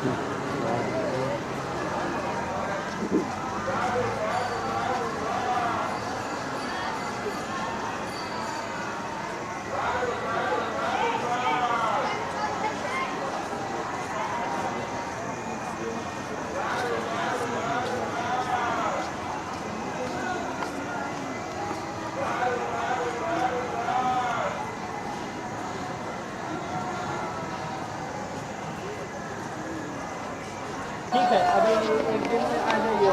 ठीक है, अभी एक दिन में आ जाइए।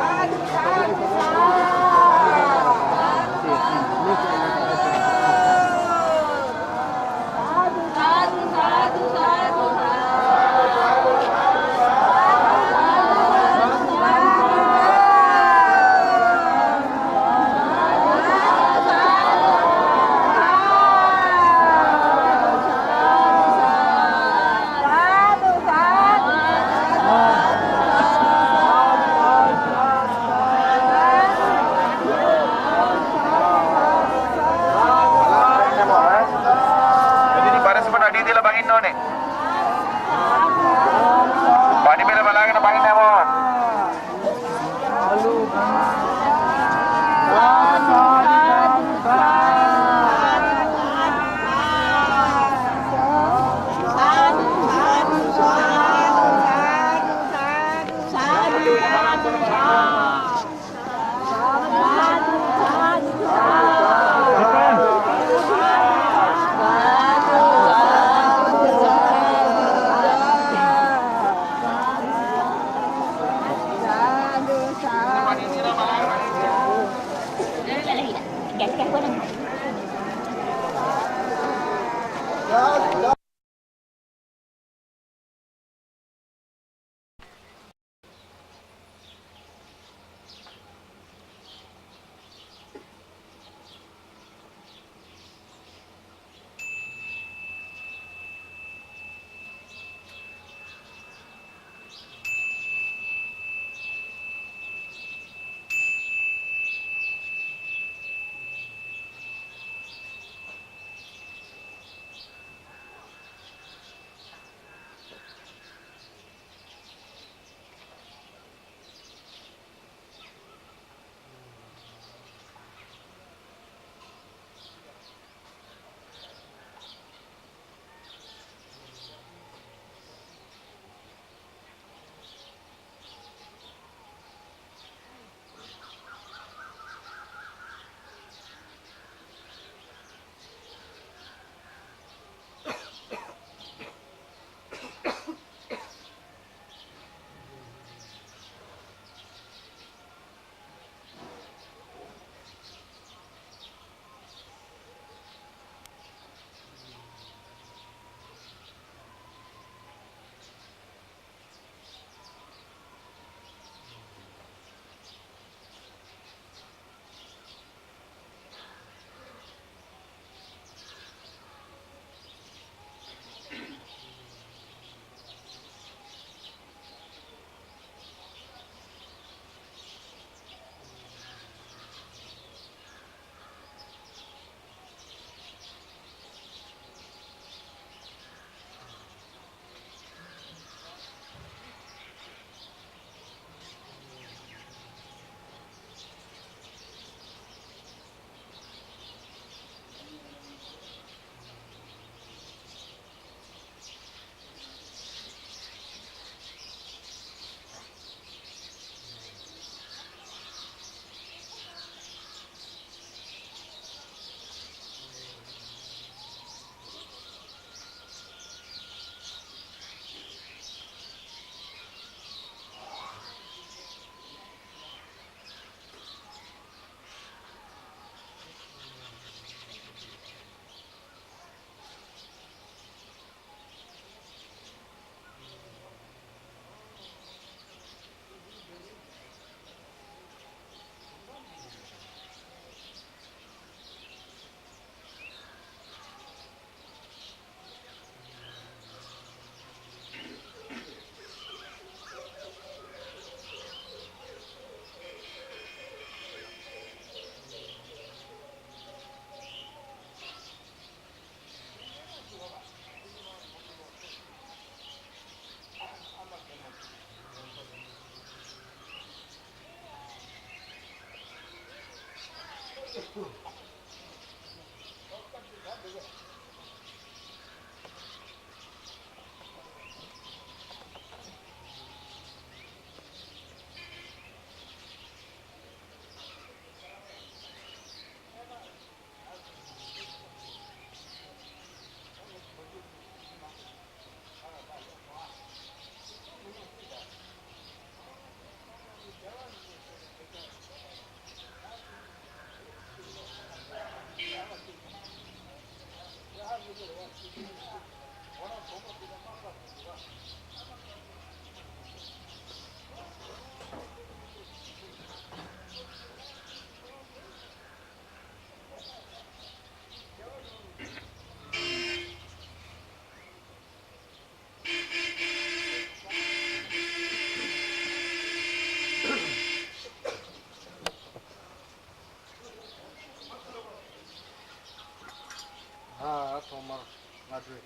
Tomar Madrid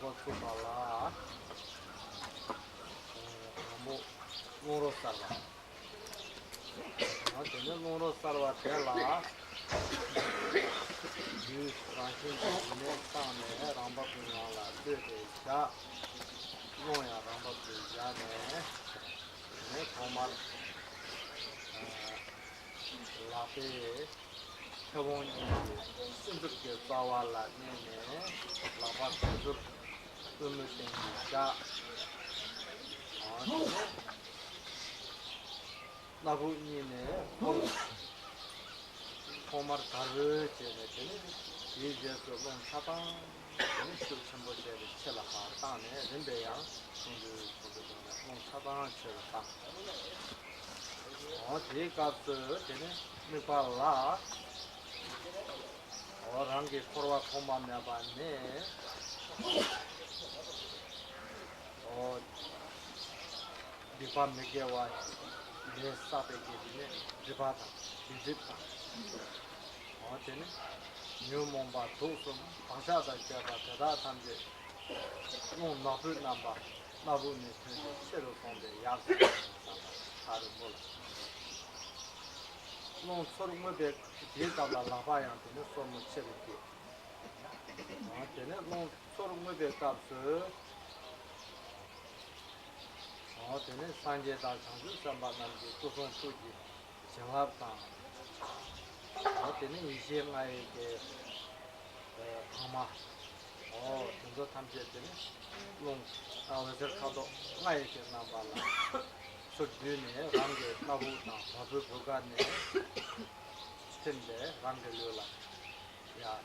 go to Bala Moro Sala. Moro Sala Tela use Rankin Nestane, Ramba Pinala, Tibet, Noya Ramba Pinane, Tomar Latte. Chabon Sinduk Zawala Nene, Lava Sinduk Sumutinga Nabu Nine, Homar Karu, you just learn Satan, and still somebody Chelaha, Tane, Rimbeya, Satan Chelaha. Take up the Nipala. Or Rangi Korwa Komana Bane or Dipan Megawa, yes, Sape, Dibata, Dijita, or Jenny, New Momba, Tosum, Pasada Java, that and the no Nabu number, Nabu Shadow from the Yaki, Haramola. Non solo muove dieta la lavaya ne sono certi ma tene non solo muove capsu ma tene sanje da sanju sambana di kuson suji jalapta ma tene isie mai ke kama tenzo tamje tene non awazer kado mai ke nambala Sudune, Range, Nabuta, Mahamudra Program, Tinde, Range Lula. Yeah,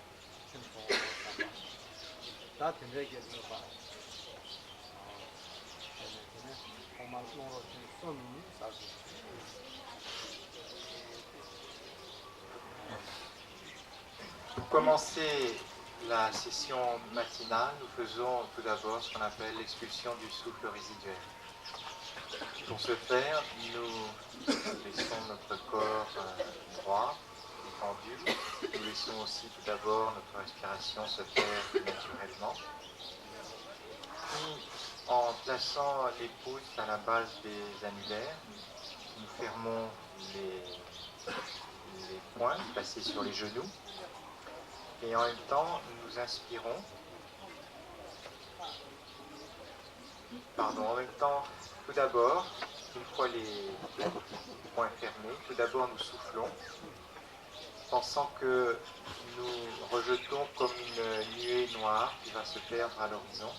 simple. That in regular number. Pour commencer la session matinale, nous faisons tout d'abord ce qu'on appelle l'expulsion du souffle résiduel. Pour ce faire, nous laissons notre corps droit, détendu. Nous laissons aussi tout d'abord notre respiration se faire naturellement. Puis, en plaçant les pouces à la base des annulaires, nous fermons les poings placés sur les genoux. Et en même temps, nous inspirons. En même temps, tout d'abord, une fois les poings fermés, tout d'abord nous soufflons, pensant que nous rejetons comme une nuée noire qui va se perdre à l'horizon.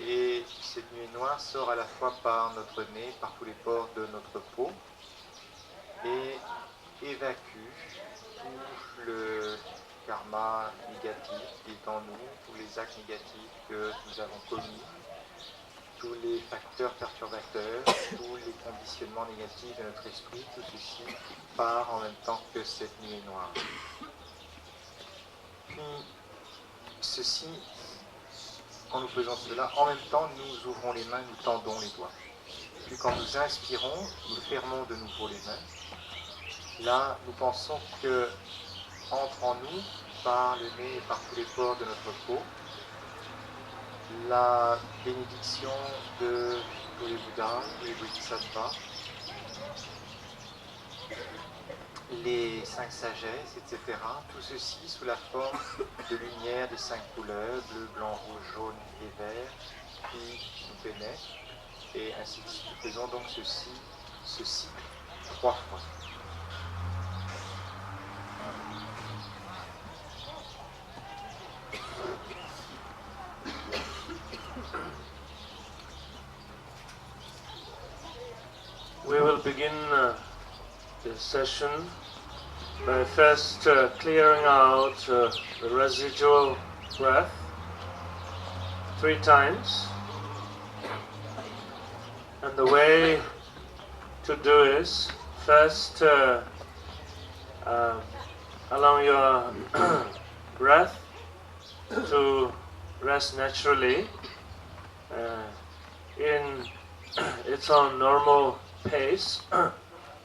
Et cette nuée noire sort à la fois par notre nez, par tous les pores de notre peau, et évacue tout le karma négatif qui est en nous, tous les actes négatifs que nous avons commis, tous les facteurs perturbateurs, tous les conditionnements négatifs de notre esprit, tout ceci part en même temps que cette nuée noire. Puis, ceci, quand nous faisons cela, en même temps, nous ouvrons les mains, nous tendons les doigts. Puis quand nous inspirons, nous fermons de nouveau les mains. Là, nous pensons que entre en nous, par le nez et par tous les pores de notre peau, la bénédiction de tous les Bouddhas, tous les Bodhisattvas, les 5 sagesses, etc. Tout ceci sous la forme de lumière des 5 couleurs, bleu, blanc, rouge, jaune et vert, qui nous pénètrent, et ainsi de suite. Nous faisons donc ceci 3 fois. We will begin this session by first clearing out the residual breath 3 times. And the way to do is first allow your breath to rest naturally in its own normal pace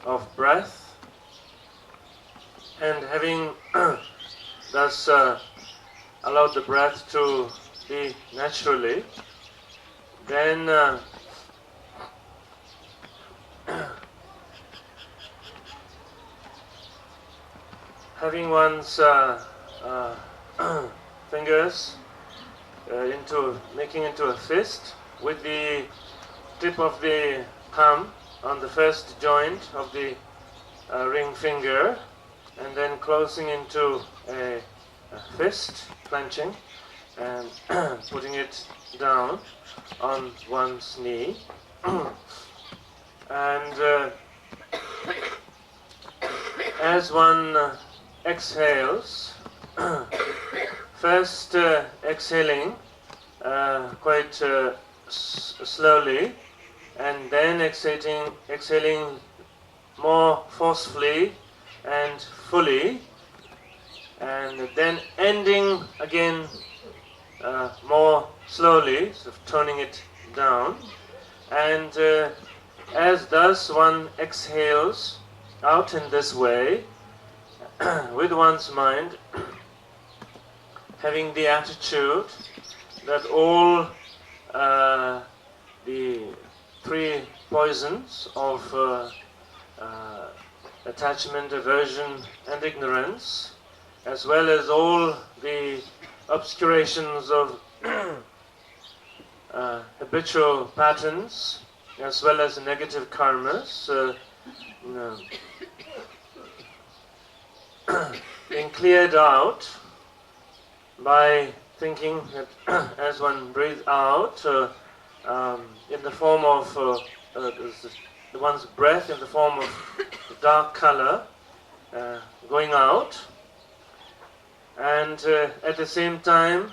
of breath, and having thus allowed the breath to be naturally, then having one's fingers making into a fist with the tip of the thumb on the first joint of the ring finger, and then closing into a fist, clenching, and putting it down on one's knee. And as one exhales, first exhaling quite slowly, and then exhaling more forcefully and fully, and then ending again more slowly, sort of toning it down. And as thus one exhales out in this way, with one's mind having the attitude that all the 3 poisons of attachment, aversion and ignorance, as well as all the obscurations of habitual patterns, as well as negative karmas, being cleared out by thinking that as one breathes out in the form of one's breath in the form of dark color going out, and at the same time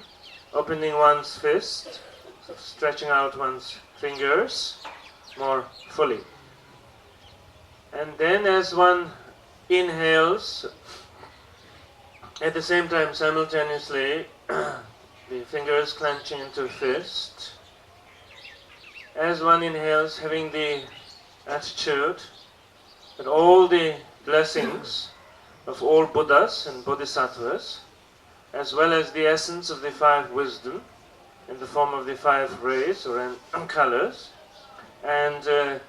opening one's fist, so stretching out one's fingers more fully. And then as one inhales, at the same time simultaneously the fingers clenching into a fist, as one inhales, having the attitude that all the blessings of all Buddhas and Bodhisattvas, as well as the essence of the 5 wisdom in the form of the 5 rays or colors, and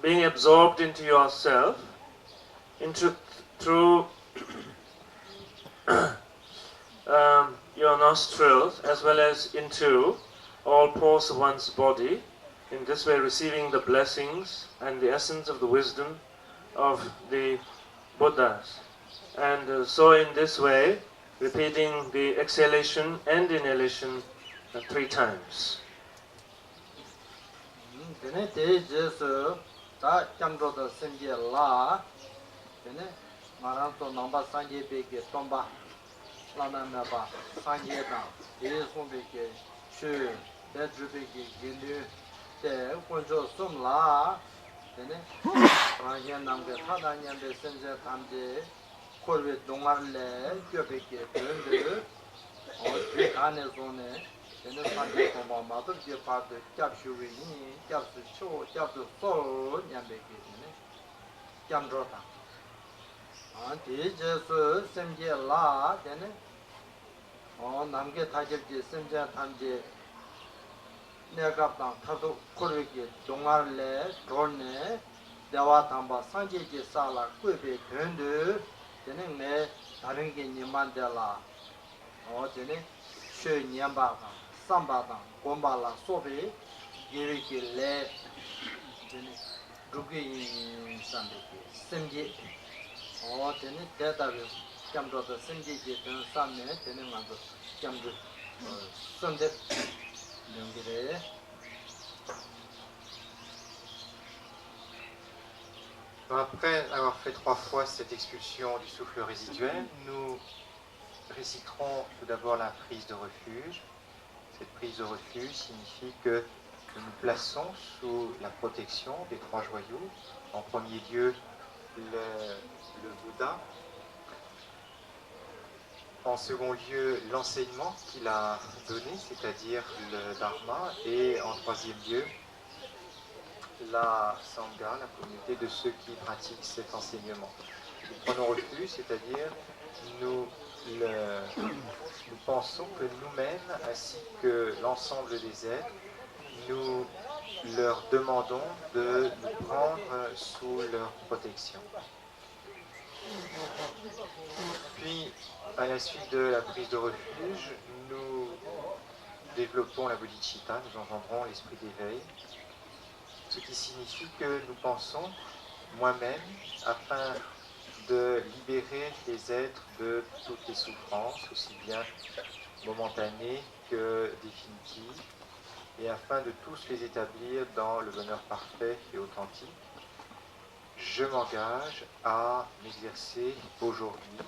being absorbed into yourself, through your nostrils, as well as into all pores of one's body, in this way receiving the blessings and the essence of the wisdom of the Buddhas. And so in this way, repeating the exhalation and inhalation 3 times. Dewa Tamba Sanjeji Sala Kuibe Döndu, Tening Ne, Taringi Nimandela, or Tene, Shö Nyamba, Sambada, Gombala, Sobe, Giriki Le, Dugi Sandiki, Simji, or Tene, Detavis, Camdo the Simji, Sunday, Tenemando, Camdo, Sunday, Lungire. Après avoir fait 3 fois cette expulsion du souffle résiduel, nous réciterons tout d'abord la prise de refuge. Cette prise de refuge signifie que nous nous plaçons sous la protection des 3 joyaux. En premier lieu, le Bouddha. En second lieu, l'enseignement qu'il a donné, c'est-à-dire le Dharma. Et en troisième lieu, la Sangha, la communauté de ceux qui pratiquent cet enseignement. Nous prenons refuge, c'est-à-dire nous pensons que nous-mêmes, ainsi que l'ensemble des êtres, nous leur demandons de nous prendre sous leur protection. Puis, à la suite de la prise de refuge, nous développons la bodhicitta, nous engendrons l'esprit d'éveil, ce qui signifie que nous pensons, moi-même, afin de libérer les êtres de toutes les souffrances, aussi bien momentanées que définitives, et afin de tous les établir dans le bonheur parfait et authentique, je m'engage à m'exercer aujourd'hui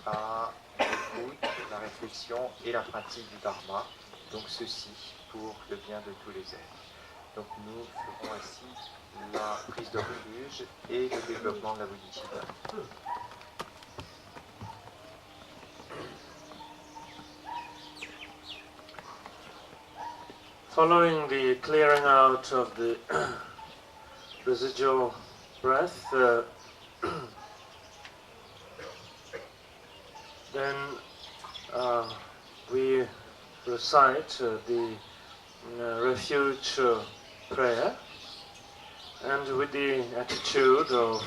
à l'écoute, la réflexion et la pratique du Dharma, donc ceci pour le bien de tous les êtres. Donc nous ferons ainsi la prise de refuge et le développement de la bodhicitta. Following the clearing out of the residual breath, then we recite the refuge prayer, and with the attitude of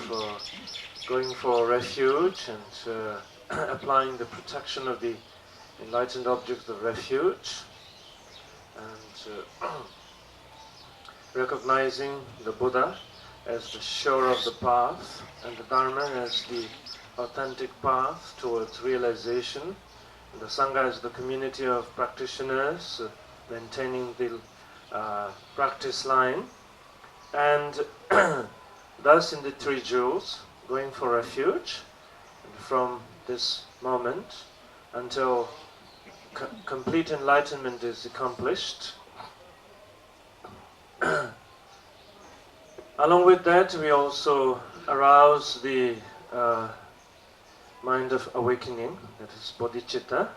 going for refuge and applying the protection of the enlightened objects of refuge, and recognizing the Buddha as the shore of the path and the Dharma as the authentic path towards realization, and the Sangha as the community of practitioners maintaining the practice line, and thus in the 3 jewels going for refuge, and from this moment until complete enlightenment is accomplished. Along with that, we also arouse the mind of awakening, that is bodhicitta,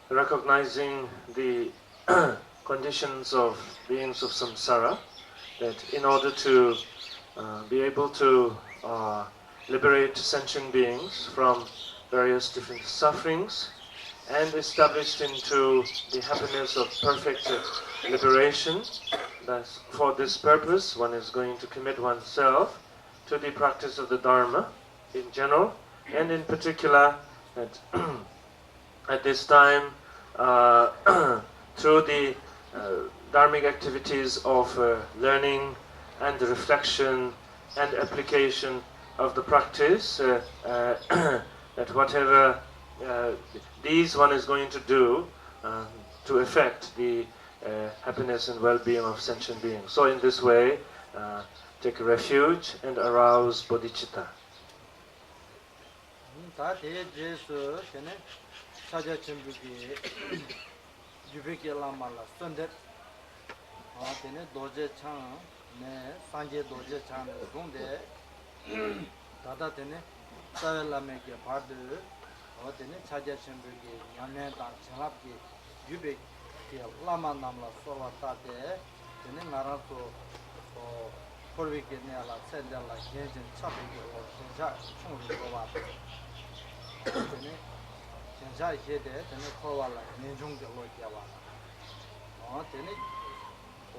recognizing the conditions of beings of samsara, that in order to be able to liberate sentient beings from various different sufferings and established into the happiness of perfect liberation, that for this purpose one is going to commit oneself to the practice of the Dharma in general, and in particular that at this time through the dharmic activities of learning and reflection and application of the practice, that whatever these one is going to do to affect the happiness and well-being of sentient beings. So in this way, take refuge and arouse bodhicitta.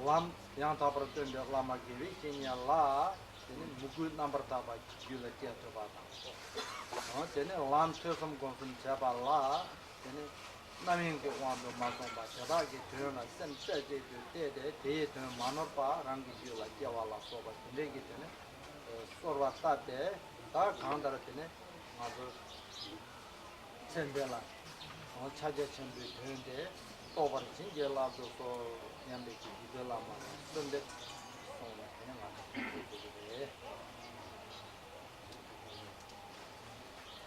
lam yang tabar tön de lama gibi kenya la tene mugu number taba gyula tia to ba ta tene lam tösum gonsun chaba la tene namin ke wando ma son ba chaba ge tön sen che de manor pa rang gyula tia wala so ba tene ge tene sorwa ta de da gandar tene ma zo chendela chaje chembe tönde tobar chinge la do so nyambe ki de la ma sunde so ne ma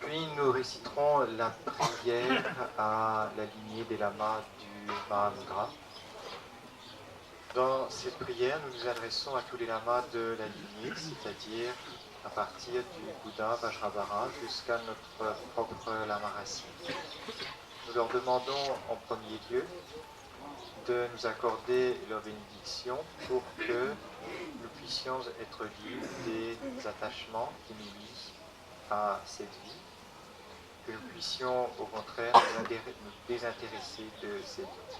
Puis nous réciterons la prière à la lignée des lamas du Mahamudra. Dans cette prière, nous nous adressons à tous les lamas de la lignée, c'est-à-dire à partir du Bouddha Vajrayana jusqu'à notre propre lama racine. Nous leur demandons en premier lieu de nous accorder leur bénédiction pour que nous puissions être libres des attachements qui nous lient à cette vie, que nous puissions au contraire nous désintéresser de cette vie.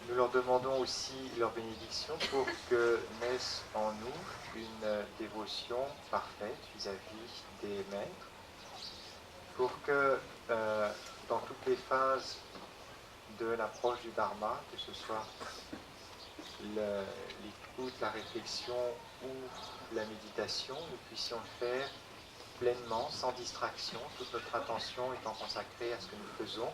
Nous leur demandons aussi leur bénédiction pour que naisse en nous une dévotion parfaite vis-à-vis des maîtres, pour que dans toutes les phases de l'approche du Dharma, que ce soit l'écoute, la réflexion ou la méditation, nous puissions le faire pleinement, sans distraction, toute notre attention étant consacrée à ce que nous faisons,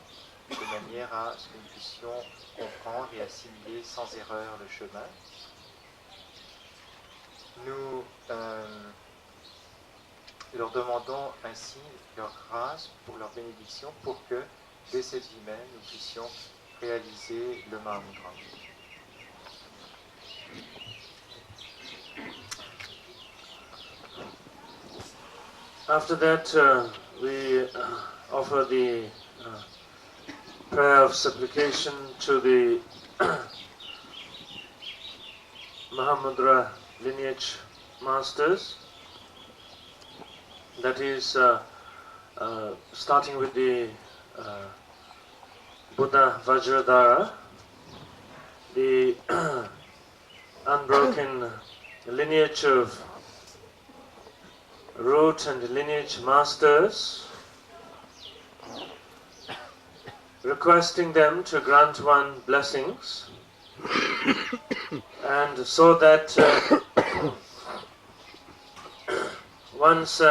de manière à ce que nous puissions comprendre et assimiler sans erreur le chemin. Nous leur demandons ainsi leur grâce pour leur bénédiction pour que, dès cette vie même, nous puissions réaliser le Mahamudra. After that, we offer the prayer of supplication to the Mahamudra lineage masters. That is, starting with the Buddha Vajradhara, the unbroken lineage of root and lineage masters, requesting them to grant one blessings, and so that one's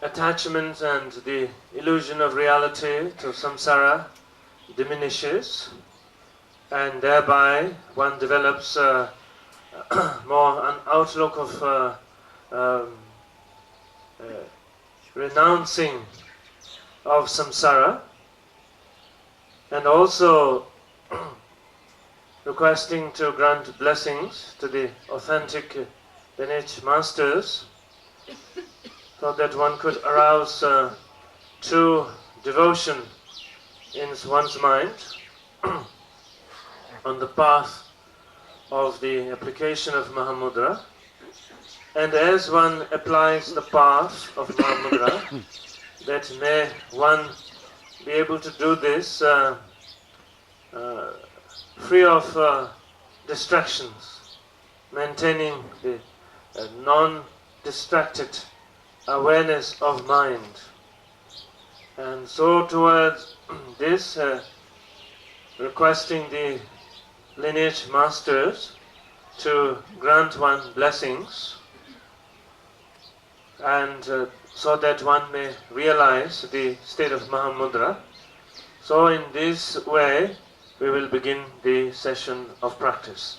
attachment and the illusion of reality to samsara diminishes, and thereby one develops more an outlook of renouncing of samsara, and also requesting to grant blessings to the authentic lineage masters, so that one could arouse true devotion in one's mind on the path of the application of Mahamudra. And as one applies the path of Mahamudra, that may one be able to do this free of distractions, maintaining the non-distracted awareness of mind. And so towards this, requesting the lineage masters to grant one blessings, and so that one may realize the state of Mahamudra. So in this way, we will begin the session of practice.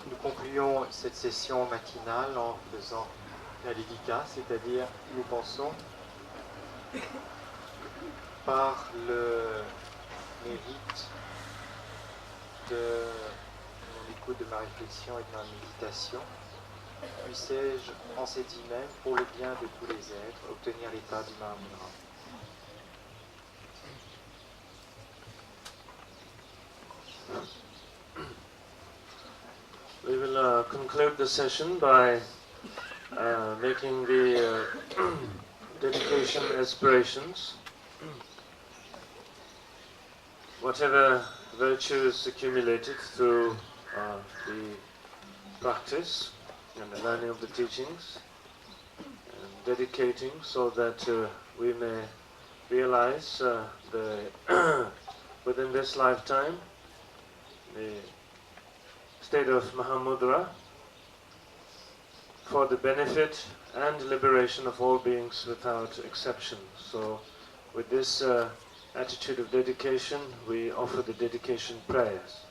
Nous concluons cette session matinale en faisant la dkar, c'est-à-dire nous pensons par le mérite de mon écoute de ma réflexion et de ma méditation, puissé-je en cette vie même, pour le bien de tous les êtres, obtenir l'état du Mahamudra. We will conclude the session by making the dedication aspirations. Whatever virtues accumulated through the practice and the learning of the teachings, and dedicating so that we may realize within this lifetime the state of Mahamudra for the benefit and liberation of all beings without exception. So with this attitude of dedication, we offer the dedication prayers.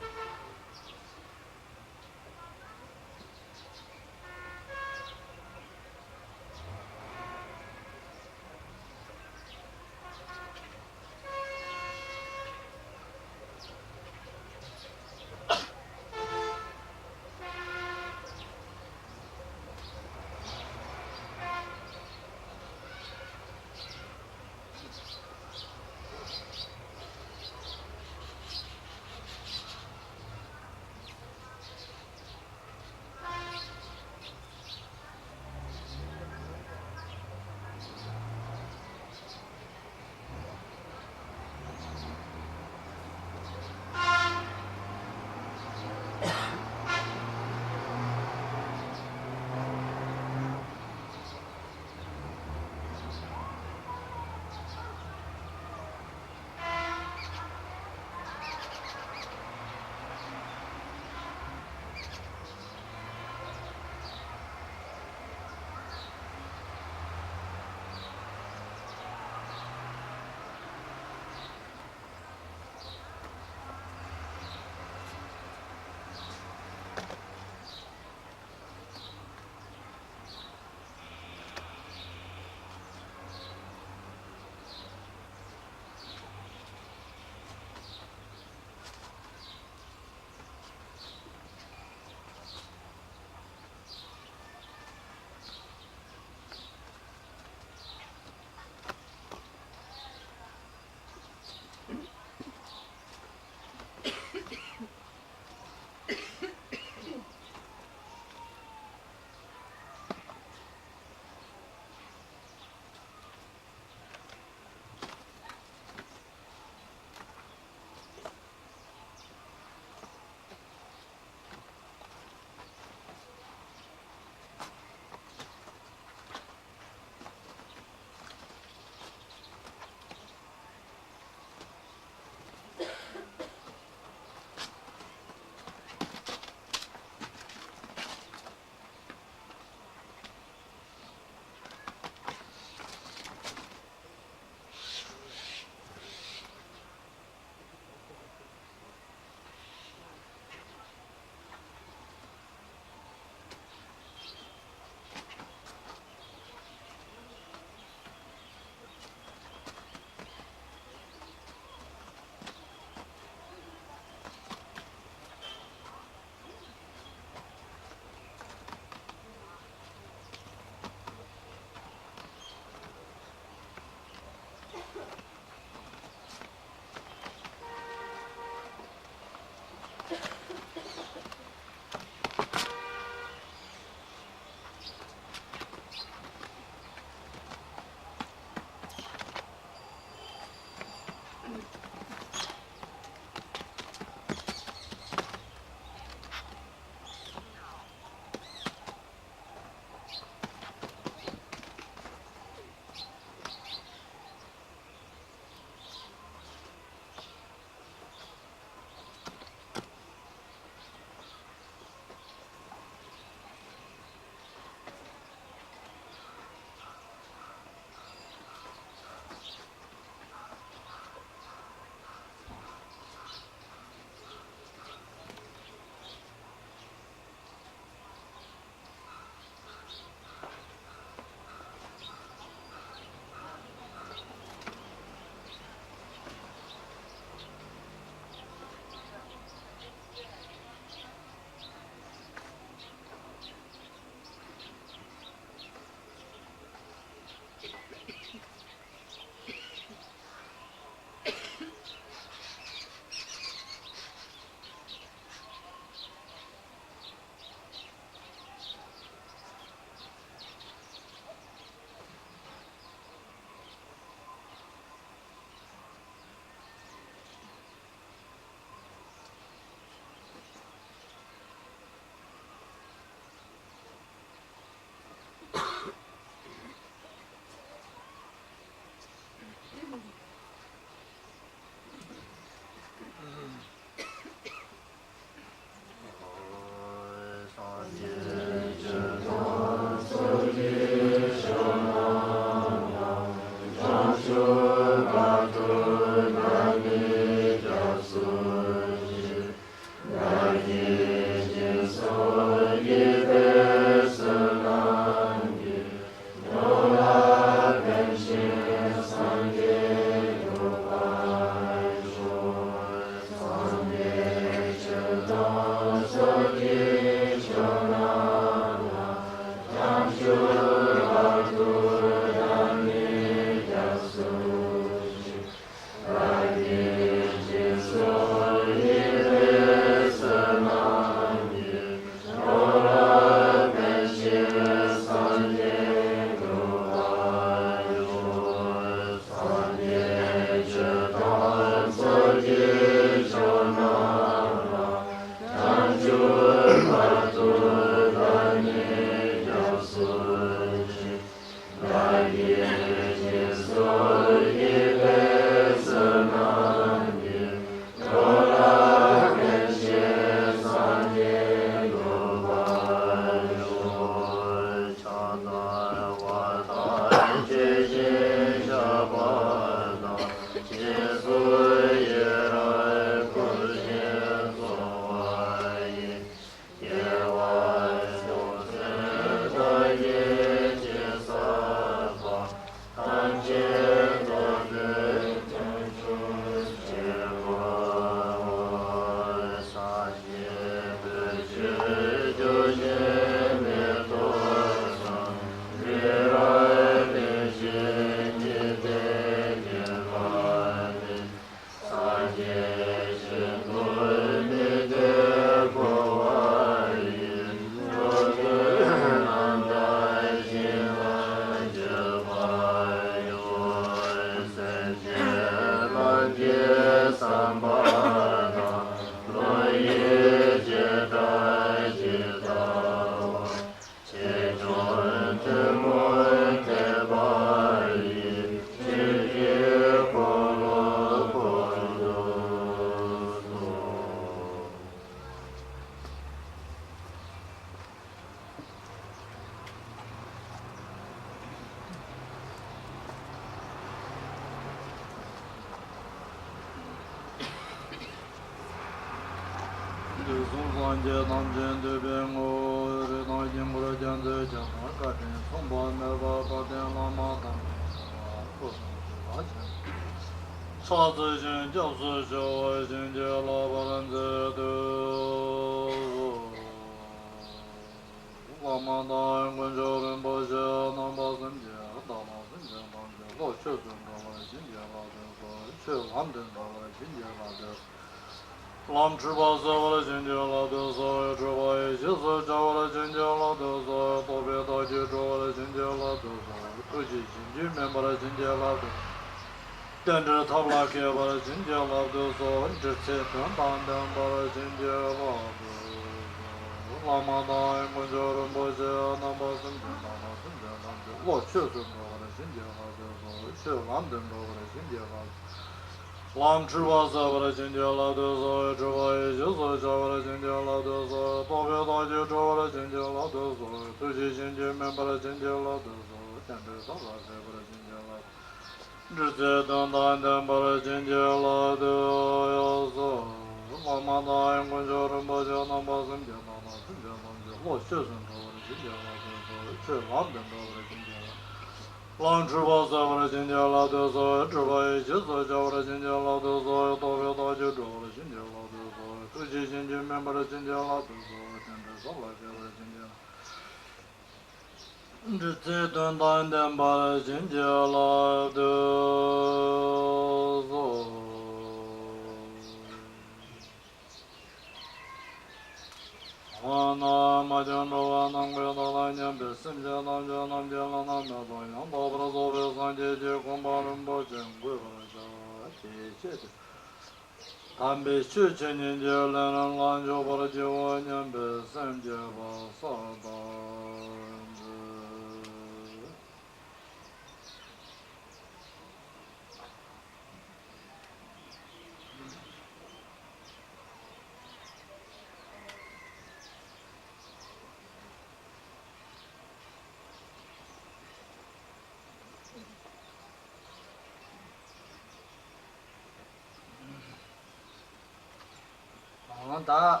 다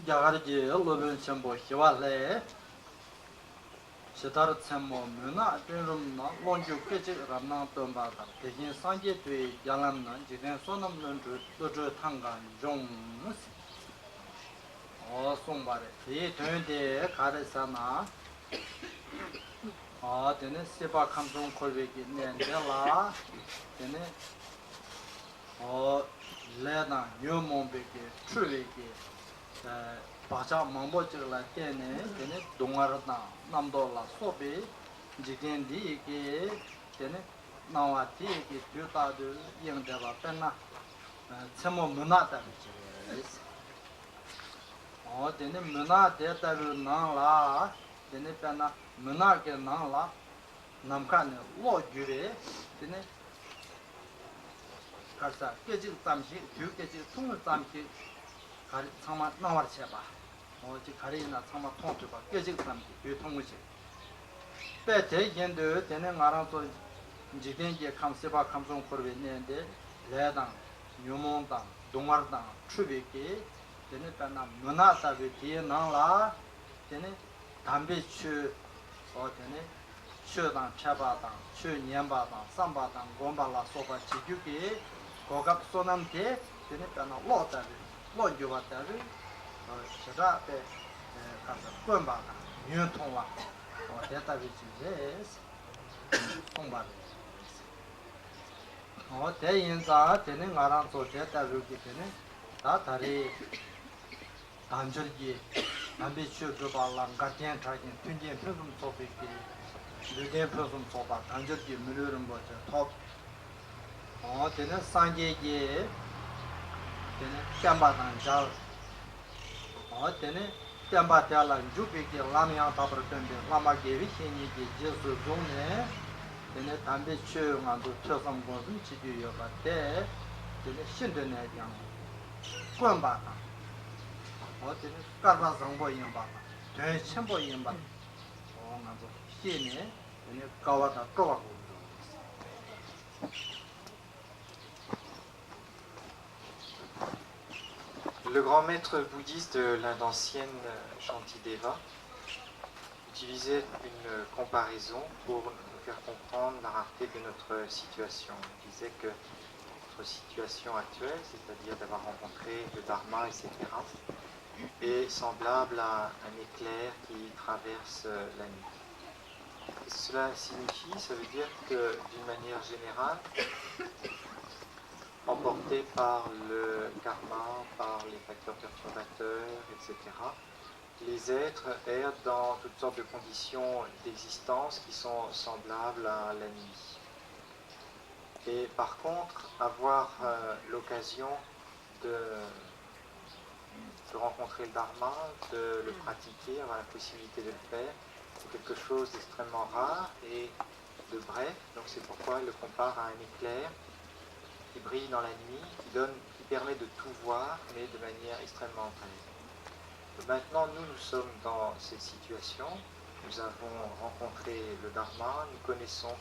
야가르지 로벤 첨보 히왈레 시다르 쳔모 문나 된rum나 론주 깨지 람나 덤바다 대신 상계 되 야람나 지된 소놈는 저저 탕가 좀 송바레 이 되는데 가르사나 되네 세바 감동 콜베기 nen데라 되네 레나 뉴몬베게 트르베게 바자 망보지라 때네 되네 동아르나 남도라 소베 지겐디 이게 되네 나와 티기 듀다도 영대바 뺐나 첨모 문화다 되네 문화 대다로 나라 되네 뺐나 문화게 나라 남칸에 로규레 되네 가서 깨질 잠시 뒤깨질 통을 잠시 가리 상마 나와르셔봐 어디 가리나 상마 통주봐 깨질 잠시 뒤 통무시 배대 연도 되는 알아서 지된게 감세바 감성 거르는데 레당 요몽당 동아르당 추비게 되네 뺐나 문화사비 뒤에 나라 되네 담배추 되네 추당 차바당 추년바당 삼바당 곰발라 소바 지규게 고갑 소남데 되네 뺐나 로다리 로규바다리 저다데 가서 권바다 윤통와 대다비지레스 통바 대인사 되는 알아서 대다비게 되네 다 다리 단절기 담배추 그발랑 가텐 차긴 튼진 표좀 소비게 르게 표좀 소바 단절기 물으는 거죠 톱 되는 상계기 되는 짬바당 잘 되는 짬바텔라 주비게 라미야 바버던데 라마게비 신이게 제수 종네 되는 담배추만도 표성 거는 지도요 같대 되는 신도네 장 권바당 어때는 까르바 정보 인바 대 첨보 인바 나도 시네 얘네 가와다 쪼가고 Le grand maître bouddhiste de l'Inde ancienne, Shantideva, utilisait une comparaison pour nous faire comprendre la rareté de notre situation. Il disait que notre situation actuelle, c'est-à-dire d'avoir rencontré le Dharma, etc., est semblable à un éclair qui traverse la nuit. Et cela signifie, ça veut dire que d'une manière générale, emportés par le karma, par les facteurs perturbateurs, etc., les êtres errent dans toutes sortes de conditions d'existence qui sont semblables à la nuit. Et par contre, avoir l'occasion de rencontrer le Dharma, de le pratiquer, avoir la possibilité de le faire, c'est quelque chose d'extrêmement rare et de bref. Donc c'est pourquoi il le compare à un éclair qui brille dans la nuit, qui permet de tout voir, mais de manière extrêmement brève. Maintenant, nous sommes dans cette situation. Nous avons rencontré le Dharma, nous connaissons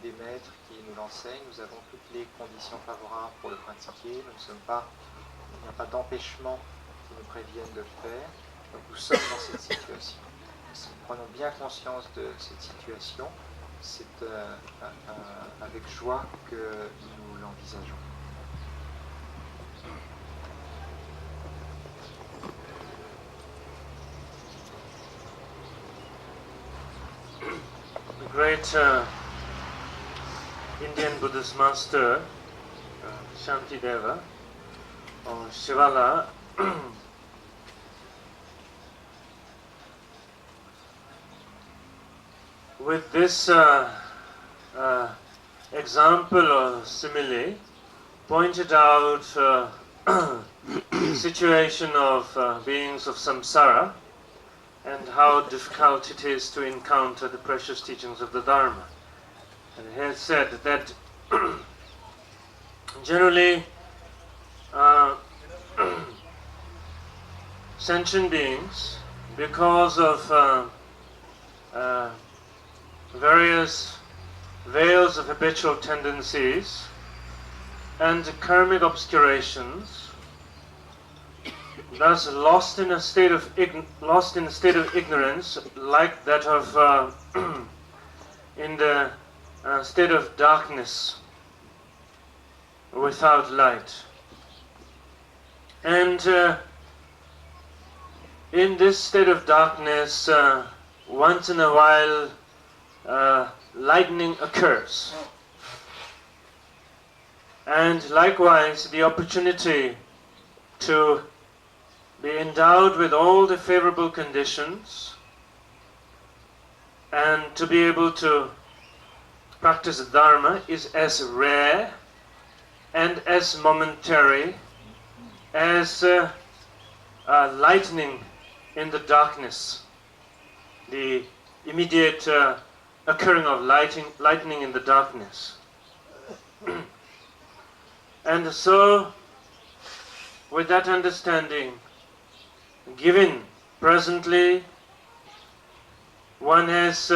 des maîtres qui nous l'enseignent, nous avons toutes les conditions favorables pour le pratiquer, il n'y a pas d'empêchement qui nous préviennent de le faire. Donc nous sommes dans cette situation. Si nous prenons bien conscience de cette situation, c'est avec joie que nous l'envisageons. The great Indian Buddhist master Shantideva or Shivala with this example or simile pointed out the situation of beings of samsara and how difficult it is to encounter the precious teachings of the Dharma. And he has said that generally sentient beings, because of various veils of habitual tendencies and karmic obscurations, thus lost in a state of ignorance, like that of in the state of darkness without light. And in this state of darkness, once in a while lightning occurs. And likewise, the opportunity to be endowed with all the favorable conditions and to be able to practice the Dharma is as rare and as momentary as lightning in the darkness, the immediate occurring of lightning in the darkness. And so, with that understanding, given presently, one has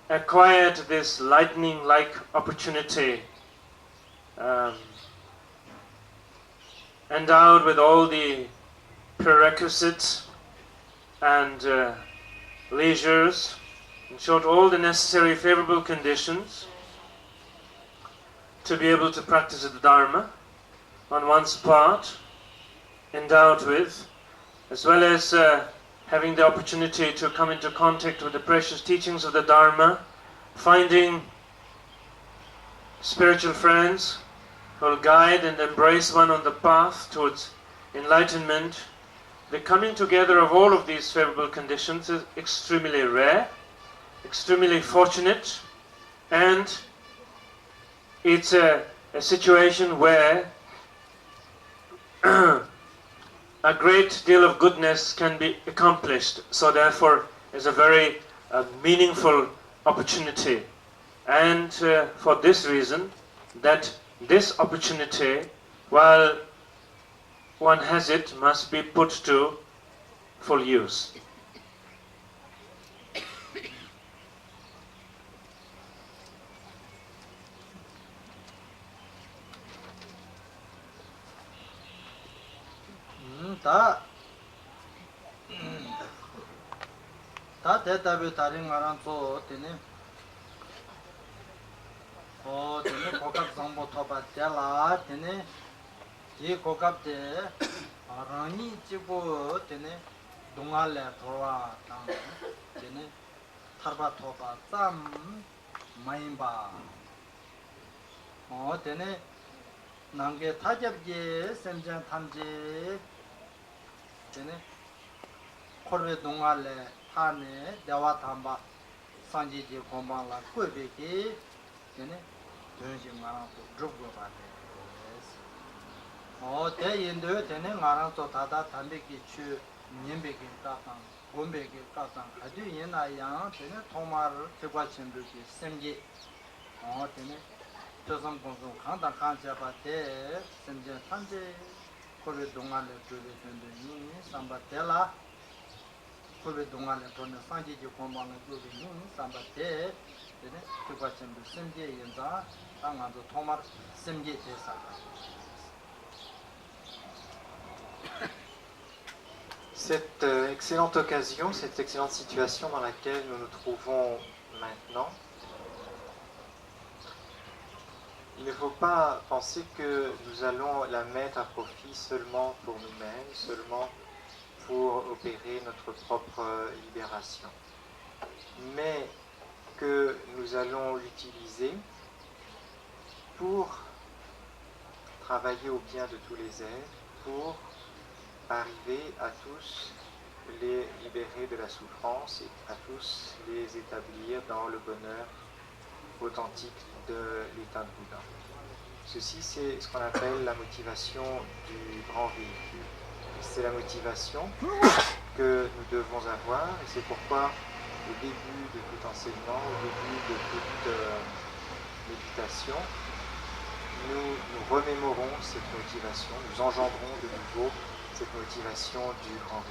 acquired this lightning-like opportunity, endowed with all the prerequisites and leisures, in short, all the necessary favorable conditions to be able to practice the Dharma on one's part, endowed with, as well as having the opportunity to come into contact with the precious teachings of the Dharma, finding spiritual friends who will guide and embrace one on the path towards enlightenment. The coming together of all of these favorable conditions is extremely rare, extremely fortunate, and it's a situation where a great deal of goodness can be accomplished. So therefore, it's a very meaningful opportunity. And for this reason, that this opportunity, while one has it, must be put to full use. 다 대답이 다른 거랑 또 되네. 되네 고각 정보 토바텔라 되네. 이 고각대 아라니 지고 되네. 동알레 돌아 당 되네. 타바 토바 쌈 마임바. 되네. 남게 타접게 semjan 탐제 되네. 코르베 동알레 타네 대화 탐바 산지지 공방라 꾸베기 되네. 전심마랑 줍고 바데. 대인도 되네. 나랑 또 다다 담백기 추 년백기 까당 본백기 까당 아주 옛날이야 되네. 통마를 대과침들기 sem지 되네. 조선 공송 강당 간자바데 semjan 탐제 코르베 동알레 주베 된데 삼바텔라 코르베 동알레 돈의 산지지 공방을 주베 삼바테 되네. 그과점도 semje 연자 당한도 통마 semje 대사. Cette excellente occasion, cette excellente situation dans laquelle nous nous trouvons maintenant, il ne faut pas penser que nous allons la mettre à profit seulement pour nous-mêmes, seulement pour opérer notre propre libération, mais que nous allons l'utiliser pour travailler au bien de tous les êtres, pour arriver à tous les libérer de la souffrance et à tous les établir dans le bonheur authentique de l'état de Bouddha. Ceci, c'est ce qu'on appelle la motivation du grand véhicule. C'est la motivation que nous devons avoir, et c'est pourquoi au début de tout enseignement, au début de toute méditation, nous remémorons cette motivation, nous engendrons de nouveau cette motivation du grand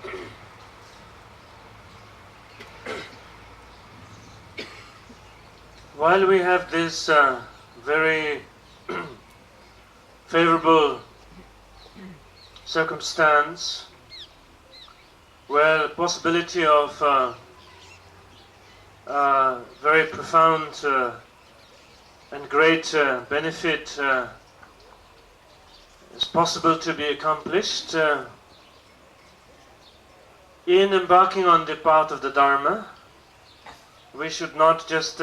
véhicule. While we have this very favorable circumstance where the possibility of very profound and great benefit is possible to be accomplished in embarking on the path of the Dharma, we should not just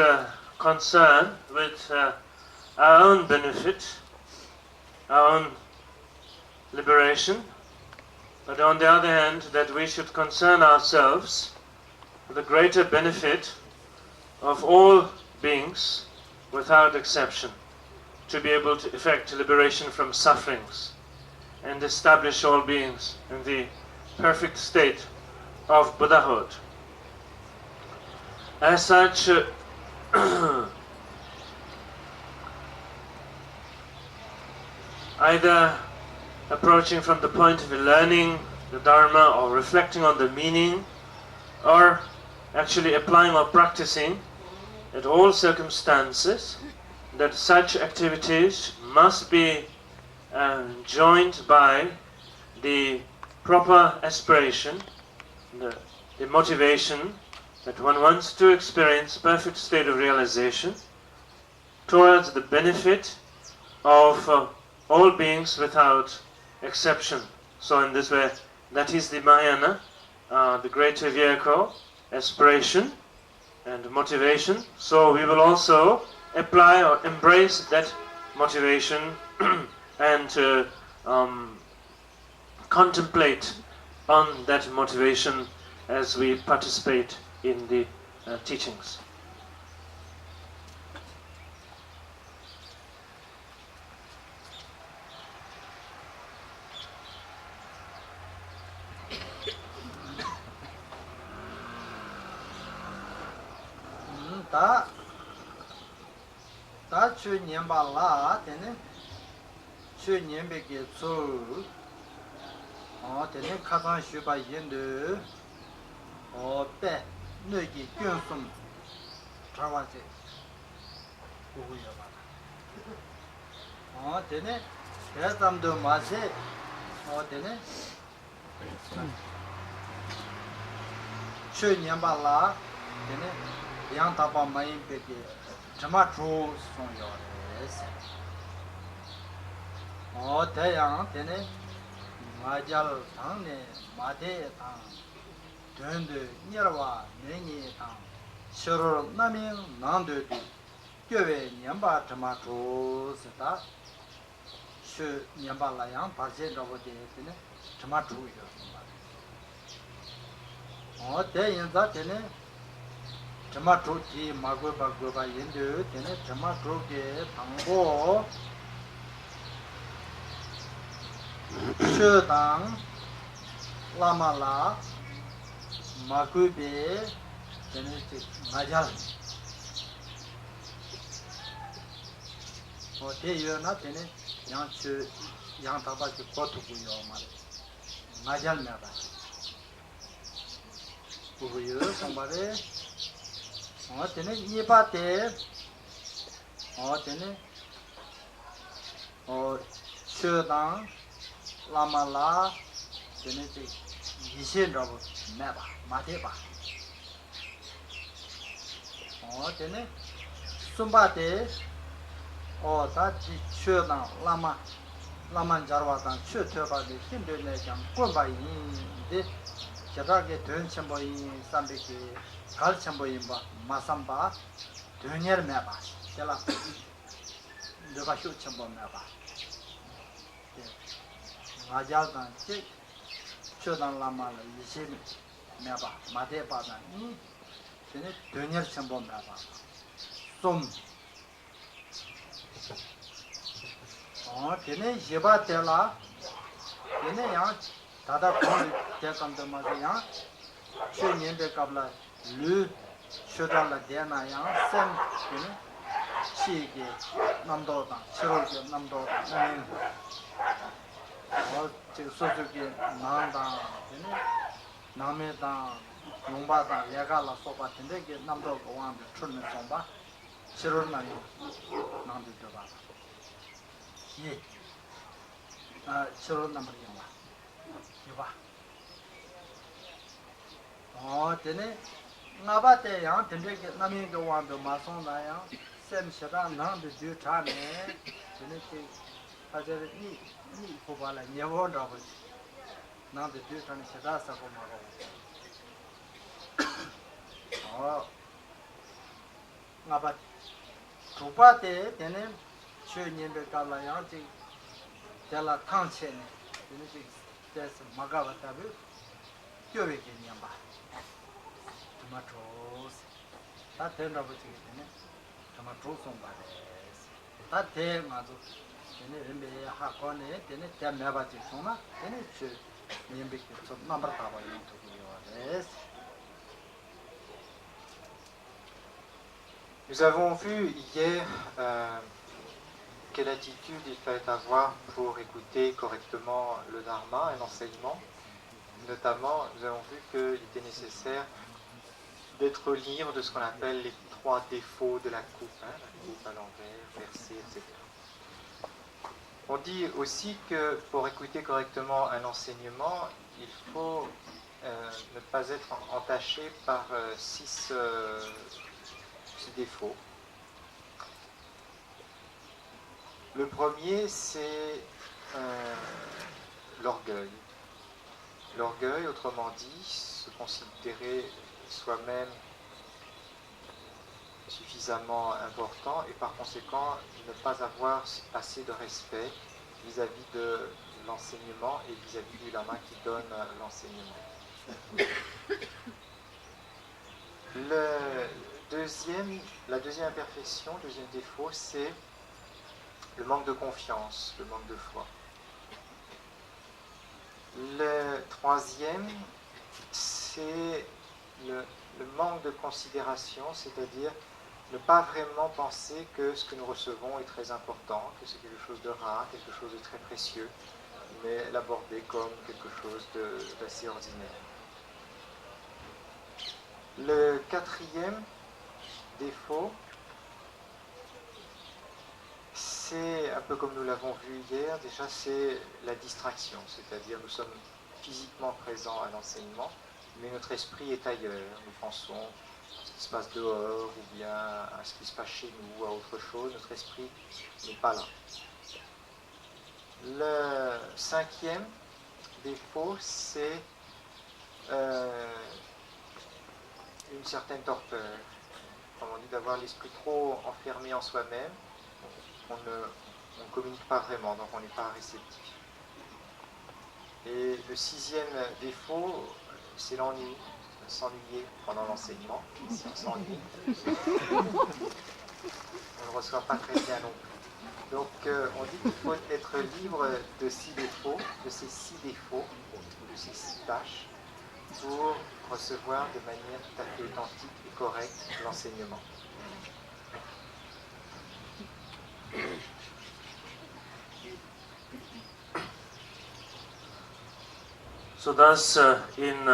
concern with our own benefit, our own liberation, But on the other hand, that we should concern ourselves with the greater benefit of all beings without exception, to be able to effect liberation from sufferings and establish all beings in the perfect state of Buddhahood. As such, either approaching from the point of learning the Dharma or reflecting on the meaning, or actually applying or practicing at all circumstances, that such activities must be joined by the proper aspiration, the motivation that one wants to experience perfect state of realization towards the benefit of all beings without exception. So in this way, that is the Mahayana, the greater vehicle, aspiration and motivation. So we will also apply or embrace that motivation and contemplate on that motivation as we participate in the teachings. 다 추년발라 되네 추년백에 수 되네 가상 슈바 인도 빼 너기 견숨 자와제 보고요 봐 되네 대담도 마세 되네 추년발라 되네 양타바 마인백에 저마조 송요레스 대양 되네 마잘 당네 마대 당 된데 니라와 내니 당 서로 남이 난데 교회 년바 저마조 스다 시 년바라양 바제 로버데 되네 저마조요 대인자 되네 저마조지 마고바고바 인도 되네 저마조게 방고 셔당 라마라 마고베 되네 마잘 대여나 되네 양치 양타바지 고토고요 말에 마잘 나바 부부요 성발에 되네 이바테 되네 셔당 라마라 되네 이신라고 매바 마테바 되네 숨바테 다지 셔당 라만 자르와당 셔터바데 힘들네 장 꼰바이데 제다게 된 첨보이 삼백이 갈 첨보이 마삼바 되녀 매바 제라 누가 쇼 첨보 매바 마자단 제 쇼단 라마라 이시 매바 마데바단 되네 되녀 첨보 매바 좀 되네 예바텔라 되네 양 다다 본 대감도 맞아요. 최년대 갑라 르 쇼달라 대나야 샘 되네 시게 남도다 서로게 남도다 저 소속게 나한다 되네 남에다 용바다 야가라 소바텐데 게 남도 고안도 출는 좀봐 서로나요 남도 봐 예. 서로 남을 영화 이봐. 되네. 나바테 양 된게 남이 그 왕도 마송나야. 샘셔라 나도 뒤차네. 되네. 아저리 이 고발라 녀원다고. 나도 뒤차네 시다사고 말고. 나바 두바테 되네. 최년배 갈라야지. 텔라 탕체네. 되네. 그래서 마가바타비 교회게 냠바 토마토스 다 된다 보지 되네. 정말 조선 바래. 다 대마도 되네. 엠베 하고네 되네. 대매바지 소나 되네. 저 님비께 좀 넘버 가봐 이런 도기요. Nous avons vu hier quelle attitude il fallait avoir pour écouter correctement le Dharma et l'enseignement. Notamment, nous avons vu qu'il était nécessaire d'être libre de ce qu'on appelle les 3 défauts de la coupe, la coupe à l'envers, versée, etc. On dit aussi que pour écouter correctement un enseignement, il faut ne pas être entaché par 6 défauts. Le premier, c'est l'orgueil. L'orgueil, autrement dit, se considérer soi-même suffisamment important et par conséquent ne pas avoir assez de respect vis-à-vis de l'enseignement et vis-à-vis du lama qui donne l'enseignement. La deuxième imperfection, le deuxième défaut, c'est le manque de confiance, le manque de foi. Le troisième, c'est le manque de considération, c'est-à-dire ne pas vraiment penser que ce que nous recevons est très important, que c'est quelque chose de rare, quelque chose de très précieux, mais l'aborder comme quelque chose d'assez ordinaire. Le quatrième défaut, c'est un peu comme nous l'avons vu hier, déjà c'est la distraction, c'est-à-dire nous sommes physiquement présents à l'enseignement, mais notre esprit est ailleurs, nous pensons à ce qui se passe dehors ou bien à ce qui se passe chez nous, à autre chose, notre esprit n'est pas là. Le cinquième défaut, c'est une certaine torpeur, comme on dit, d'avoir l'esprit trop enfermé en soi-même. On ne communique pas vraiment, donc on n'est pas réceptif. Et le sixième défaut, c'est l'ennui, s'ennuyer pendant l'enseignement. Si on s'ennuie, on ne reçoit pas très bien non plus. Donc on dit qu'il faut être libre de ces défauts, de ces 6 défauts, de ces 6 tâches, pour recevoir de manière tout à fait authentique et correcte l'enseignement. So thus, in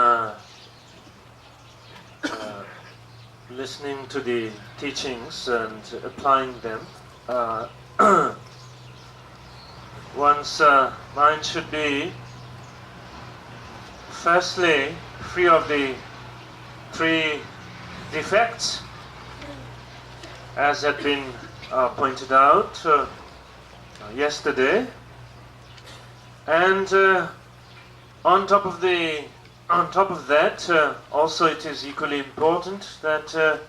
listening to the teachings and applying them, one's mind should be firstly free of the 3 defects, as had been pointed out yesterday, and on top of that, also it is equally important that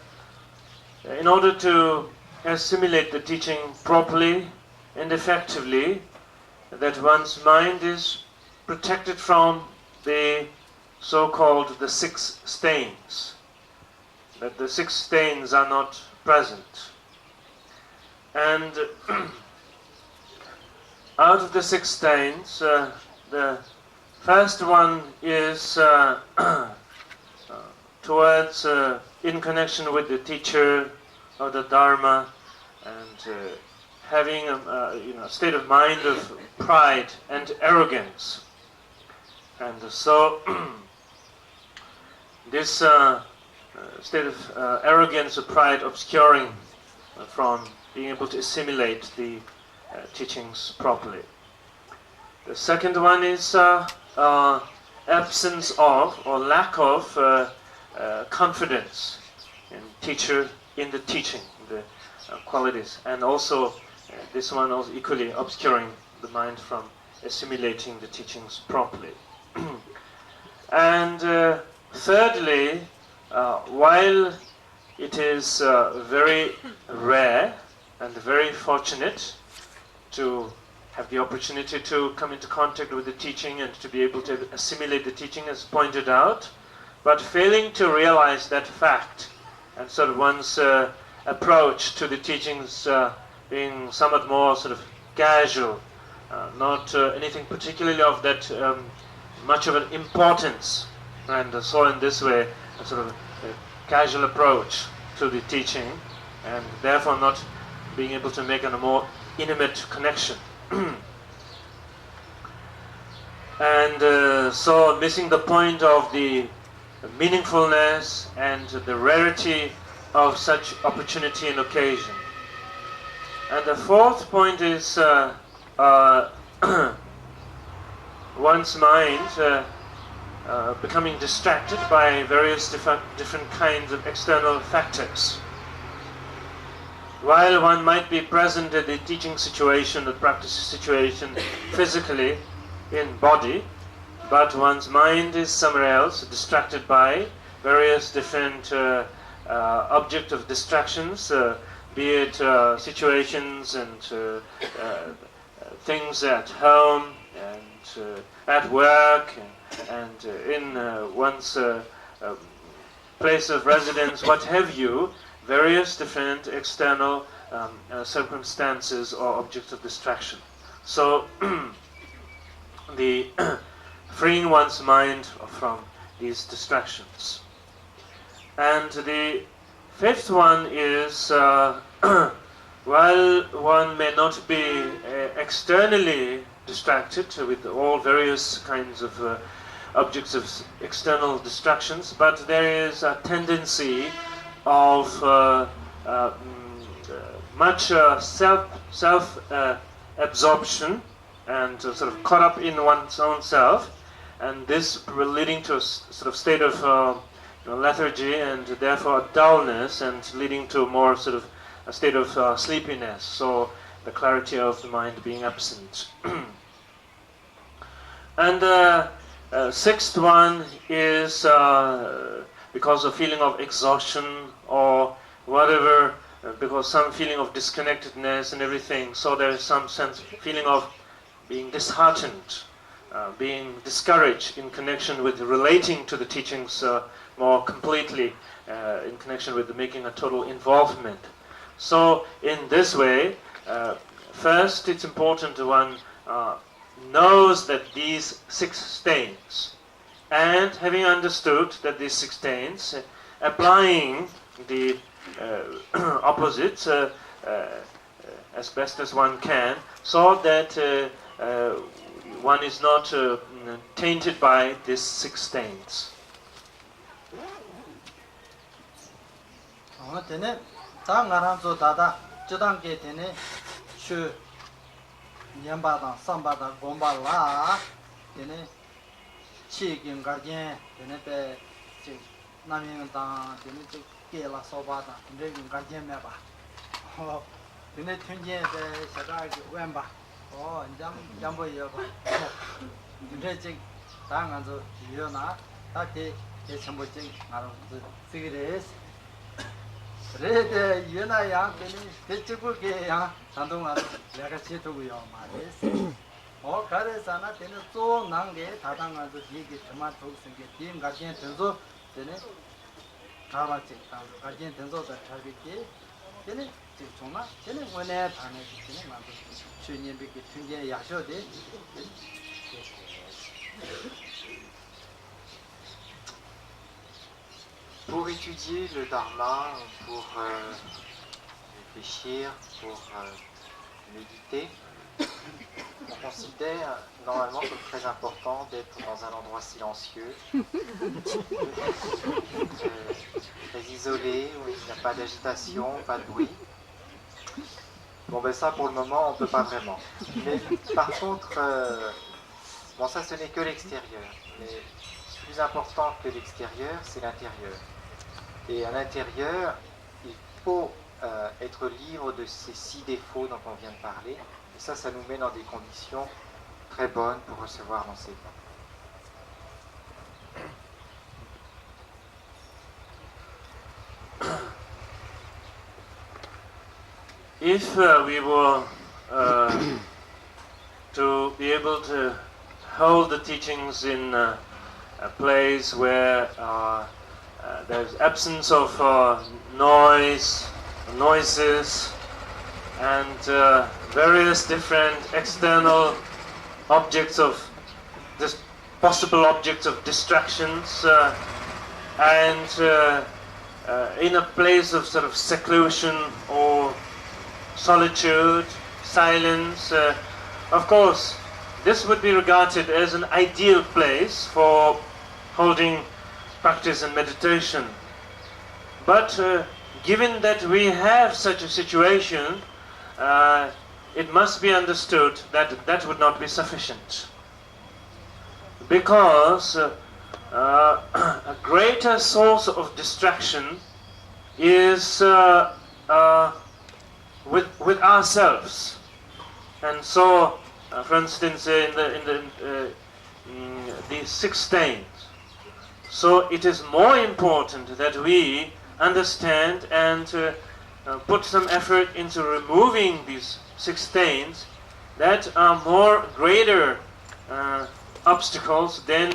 in order to assimilate the teaching properly and effectively, that one's mind is protected from the so-called the 6 stains, that the 6 stains are not present. And out of the 6 stains, the first one is towards in connection with the teacher of the Dharma, and having a state of mind of pride and arrogance. And so this state of arrogance or pride obscuring from being able to assimilate the teachings properly. The second one is absence of or lack of confidence in teacher, in the teaching, the qualities, and also this one also equally obscuring the mind from assimilating the teachings properly. And thirdly, while it is very rare and very fortunate to have the opportunity to come into contact with the teaching and to be able to assimilate the teaching as pointed out, but failing to realize that fact and sort of one's approach to the teachings being somewhat more sort of casual, not anything particularly of that much of an importance, and so in this way a sort of a casual approach to the teaching, and therefore not being able to make a more intimate connection. And so missing the point of the meaningfulness and the rarity of such opportunity and occasion. And the fourth point is one's mind becoming distracted by various different kinds of external factors. While one might be present at the teaching situation, the practice situation physically in body, but one's mind is somewhere else, distracted by various different object of distractions, be it situations and things at home and at work and in one's place of residence, what have you, various different external circumstances or objects of distraction. So the freeing one's mind from these distractions. And the fifth one is while one may not be externally distracted with all various kinds of objects of external distractions, but there is a tendency of much self absorption and sort of caught up in one's own self, and this leading to a sort of state of lethargy and therefore dullness, and leading to more sort of a state of sleepiness, so the clarity of the mind being absent. And the sixth one is because of feeling of exhaustion or whatever, because some feeling of disconnectedness and everything, so there is some feeling of being disheartened, being discouraged in connection with relating to the teachings more completely, in connection with making a total involvement. So in this way, first it's important one knows that these 6 stains, and having understood that these 6 stains, applying the opposites as best as one can, so that one is not tainted by these 6 stains. Pour étudier le Dharma, pour réfléchir, pour méditer, on considère normalement comme très important d'être dans un endroit silencieux, très isolé, où il n'y a pas d'agitation, pas de bruit. Bon ben ça pour le moment on ne peut pas vraiment. Mais par contre, bon ça ce n'est que l'extérieur, mais plus important que l'extérieur c'est l'intérieur. Et à l'intérieur, il faut être libre de ces 6 défauts dont on vient de parler. Et ça nous met dans des conditions très bonnes pour recevoir l'enseignement. If we were to be able to hold the teachings in a place where there's absence of noises, and various different external objects of possible objects of distractions, and in a place of sort of seclusion or solitude, silence. Of course, this would be regarded as an ideal place for holding practice and meditation. But given that we have such a situation, it must be understood that that would not be sufficient. Because a greater source of distraction is with ourselves. And so, for instance, in the 6 stains. So it is more important that we understand and put some effort into removing these 6 stains that are more greater obstacles than